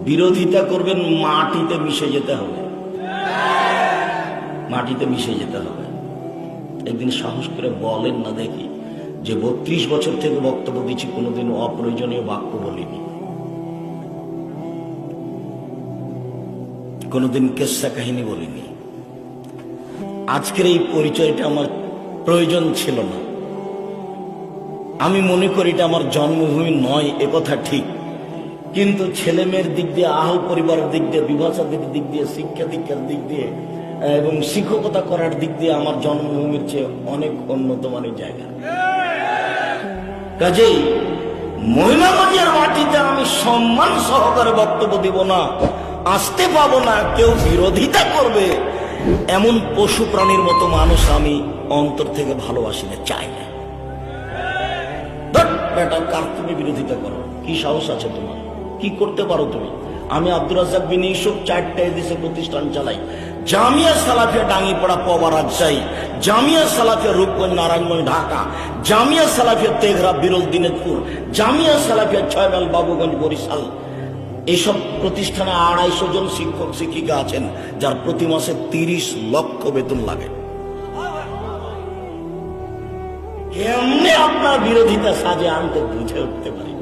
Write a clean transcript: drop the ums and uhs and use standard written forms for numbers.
বিরোধিতা করবেন, মাটিতে মিশে যেতে হবে, মাটিতে মিশে যেতে হবে। একদিন সাহস করে বলেন না দেখি যে 32 বছর থেকে বক্তব্য দিচ্ছি, কোনোদিন অপ্রয়োজনীয় বাক্য বলিনি, কোনোদিন কেসা কাহিনী বলিনি। আজকের এই পরিচয়টা আমার প্রয়োজন ছিল না। আমি মনে করি এটা আমার জন্মভূমি নয়, একথা ঠিক, কিন্তু ছেলে মেয়ের দিক দিয়ে, আহল পরিবারের দিক দিয়ে, বিভাষাদের দিক দিয়ে, শিক্ষা দীক্ষার দিক দিয়ে এবং শিক্ষকতা করার দিক দিয়ে আমার জন্মভূমির চেয়ে অনেক উন্নত মানের জায়গা। কাজেই মহিলাগঞ্জের মাটিতে আমি সম্মান সহকারে বক্তব্য দিব না, আসতে পাবো না। কেউ বিরোধিতা করবে এমন পশু প্রাণীর মতো মানুষ আমি অন্তর থেকে ভালোবাসি না, চাই না। বেটা, কার তুমি বিরোধিতা করো? কি সাহস আছে তোমার? কি করতে পারো তুমি? আমি আব্দুর রাজ্জাক বিন ইউসুফ 4টা দেশে প্রতিষ্ঠান চালাই। জামিয়া সালাফিয়া ডাঙ্গিপাড়া পবা রাজশাহী, জামিয়া সালাফিয়া রূপগঞ্জ নারায়ণগঞ্জ ঢাকা, জামিয়া সালাফিয়া তেঘরা বিরল দিনাজপুর, জামিয়া সালাফিয়া 6 মাইল বাবুগঞ্জ বরিশাল। এইসব প্রতিষ্ঠানে 250 জন শিক্ষক শিক্ষিকা আছেন, যার প্রতি মাসে 30 লক্ষ বেতন লাগে। কেমনে আপনার বিরোধিতা সাজে আনতে বুঝে উঠতে পারি।